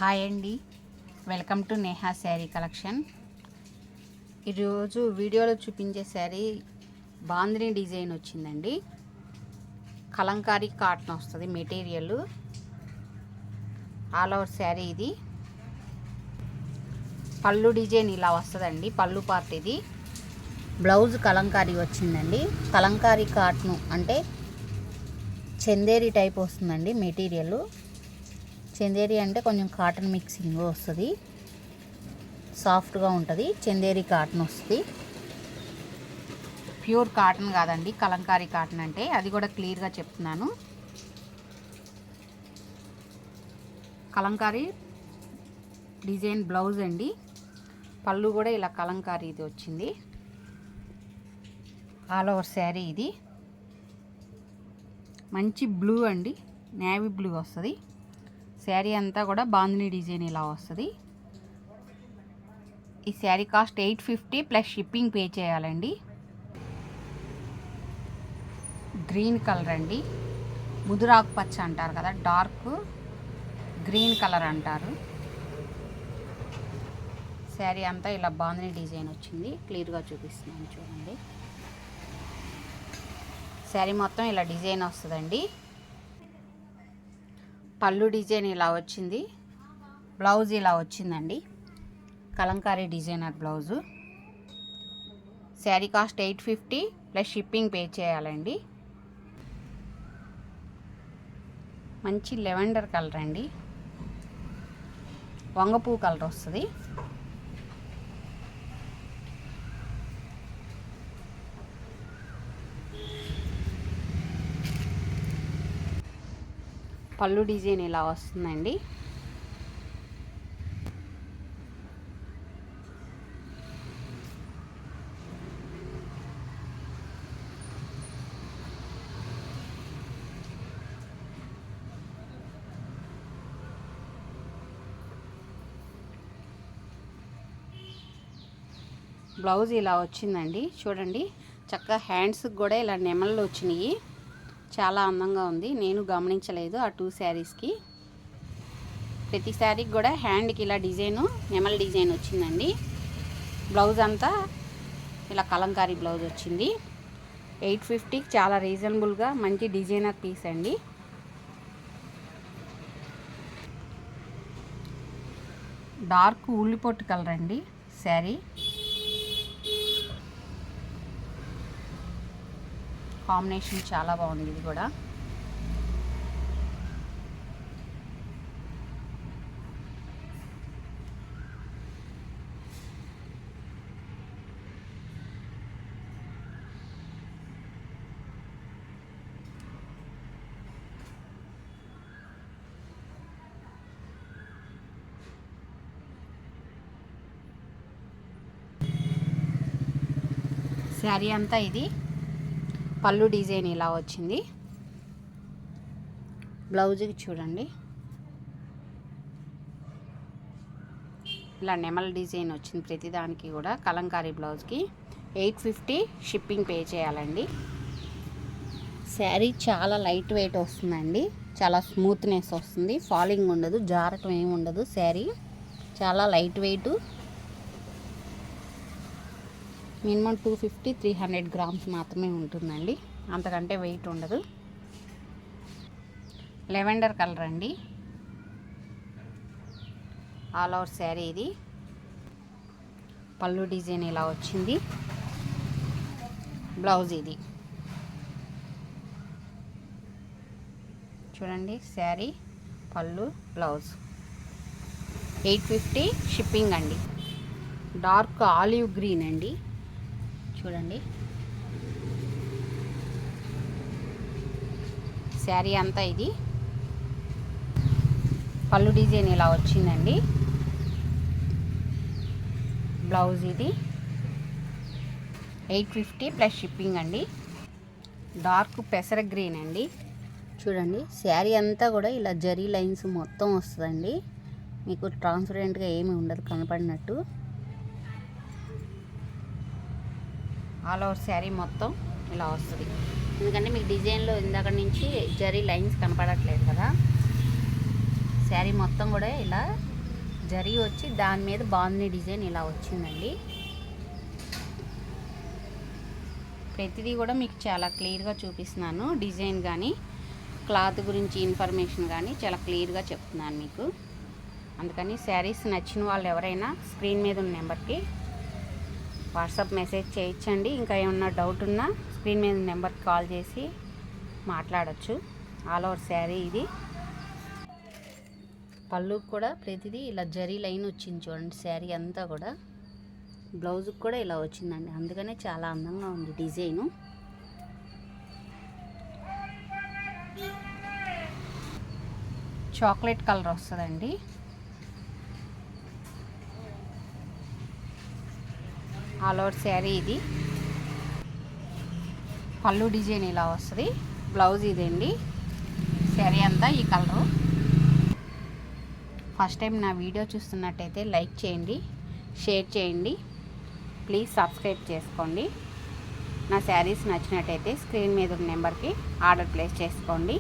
Hi అండి, welcome to Neha sari collection. ఈరోజు వీడియోలో చూపించే శారీ బాందిని డిజైన్ వచ్చిందండి. కలంకారీ కాటన్ వస్తుంది మెటీరియల్. ఆల్ ఓవర్ శారీ ఇది. పళ్ళు డిజైన్ ఇలా వస్తుందండి, పళ్ళు పార్ట్ ఇది. బ్లౌజ్ కలంకారీ వచ్చిందండి. కలంకారీ కాటన్ అంటే చందేరి టైప్ వస్తుందండి మెటీరియల్. చందేరి అంటే కొంచెం కాటన్ మిక్సింగ్ వస్తుంది, సాఫ్ట్గా ఉంటుంది. చందేరి కాటన్ వస్తుంది, ప్యూర్ కాటన్ కాదండి కలంకారీ కాటన్ అంటే. అది కూడా క్లియర్గా చెప్తున్నాను. కలంకారీ డిజైన్ బ్లౌజ్ అండి. పళ్ళు కూడా ఇలా కలంకారీ ఇది వచ్చింది. ఆల్ ఓవర్ శారీ ఇది. మంచి బ్లూ అండి, నేవీ బ్లూ వస్తుంది. శారీ అంతా కూడా బాందిని డిజైన్ ఇలా వస్తుంది. ఈ sari cost 850 plus shipping pay చేయాలండి. గ్రీన్ కలర్ అండి, ముదురాకు పచ్చ అంటారు కదా, డార్క్ గ్రీన్ కలర్ అంటారు. శారీ అంతా ఇలా బాందిని డిజైన్ వచ్చింది. క్లియర్గా చూపిస్తున్నాను చూడండి. శారీ మొత్తం ఇలా డిజైన్ వస్తుందండి. పళ్ళు డిజైన్ ఇలా వచ్చింది, బ్లౌజ్ ఇలా వచ్చిందండి. Kalamkari designer blouse. Sari cost 850 plus shipping pay చేయాలండి. మంచి లెవెండర్ కలర్ అండి, వంగపూ కలర్ వస్తుంది. పళ్ళు డిజైన్ ఇలా వస్తుందండి. బ్లౌజ్ ఇలా వచ్చిందండి చూడండి. చక్కగా హ్యాండ్స్కి కూడా ఇలా నెమళ్ళు వచ్చినాయి. చాలా అందంగా ఉంది. నేను గమనించలేదు ఆ 2 శారీస్కి. ప్రతి శారీకి కూడా హ్యాండ్కి ఇలా డిజైను నెమల్ డిజైన్ వచ్చిందండి. బ్లౌజ్ అంతా ఇలా కలంకారీ బ్లౌజ్ వచ్చింది. 850కి చాలా రీజనబుల్గా మంచి డిజైనర్ పీస్ అండి. డార్క్ ఉల్లిపొట్టు కలర్ అండి శారీ. కాంబినేషన్ చాలా బాగుంది ఇది కూడా. శారీ అంతా ఇది. పళ్ళు డిజైన్ ఇలా వచ్చింది. బ్లౌజ్కి చూడండి ఇలా నెమల్ డిజైన్ వచ్చింది. ప్రతిదానికి కూడా కలంకారీ బ్లౌజ్కి 850 షిప్పింగ్ పే చేయాలండి. శారీ చాలా లైట్ వెయిట్ వస్తుందండి, చాలా స్మూత్నెస్ వస్తుంది, ఫాలింగ్ ఉండదు, జారటం ఏమి ఉండదు. శారీ చాలా లైట్ వెయిట్. మినిమం 250-300 గ్రామ్స్ మాత్రమే ఉంటుందండి, అంతకంటే వెయిట్ ఉండదు. లెవెండర్ కలర్ అండి. ఆల్ ఓవర్ శారీ ఇది. పళ్ళు డిజైన్ ఇలా వచ్చింది. బ్లౌజ్ ఇది చూడండి. శారీ పళ్ళు బ్లౌజ్ 850 షిప్పింగ్ అండి. డార్క్ ఆలివ్ గ్రీన్ అండి చూడండి. శారీ అంతా ఇది. పళ్ళు డిజైన్ ఇలా వచ్చిందండి. బ్లౌజ్ ఇది 850 ప్లస్ షిప్పింగ్ అండి. డార్క్ పెసర గ్రీన్ అండి చూడండి. శారీ అంతా కూడా ఇలా జరీ లైన్స్ మొత్తం వస్తుందండి. మీకు ట్రాన్స్పరెంట్గా ఏమీ ఉండదు, కనపడినట్టు. ఆల్ ఓవర్ శారీ మొత్తం ఇలా వస్తుంది. ఎందుకంటే మీకు డిజైన్లో ఇందాక నుంచి జరీ లైన్స్ కనపడట్లేదు కదా. శారీ మొత్తం కూడా ఇలా జరీ వచ్చి దాని మీద బాందిని డిజైన్ ఇలా వచ్చిందండి. ప్రతిదీ కూడా మీకు చాలా క్లియర్గా చూపిస్తున్నాను. డిజైన్ కానీ క్లాత్ గురించి ఇన్ఫర్మేషన్ కానీ చాలా క్లియర్గా చెప్తున్నాను మీకు. అందుకని శారీస్ నచ్చిన వాళ్ళు ఎవరైనా స్క్రీన్ మీద ఉన్న నెంబర్కి వాట్సాప్ మెసేజ్ చేయొచ్చండి. ఇంకా ఏమన్నా డౌట్ ఉన్నా స్క్రీన్ మీద నెంబర్కి కాల్ చేసి మాట్లాడచ్చు. ఆల్ ఓవర్ శారీ ఇది. పళ్ళు కూడా ప్రతిదీ ఇలా జరీ లైన్ వచ్చింది చూడండి. శారీ అంతా కూడా బ్లౌజ్కి కూడా ఇలా వచ్చిందండి. అందుకనే చాలా అందంగా ఉంది డిజైను. చాక్లెట్ కలర్ వస్తుందండి. ఆల్ ఓవర్ శారీ ఇది. పళ్ళు డిజైన్ ఇలా వస్తుంది. బ్లౌజ్ ఇదండి. శారీ అంతా ఈ కలరు. ఫస్ట్ టైం నా వీడియో చూస్తున్నట్టయితే లైక్ చేయండి, షేర్ చేయండి, ప్లీజ్ సబ్స్క్రైబ్ చేసుకోండి. నా శారీస్ నచ్చినట్టయితే స్క్రీన్ మీద ఉన్న నెంబర్కి ఆర్డర్ ప్లేస్ చేసుకోండి.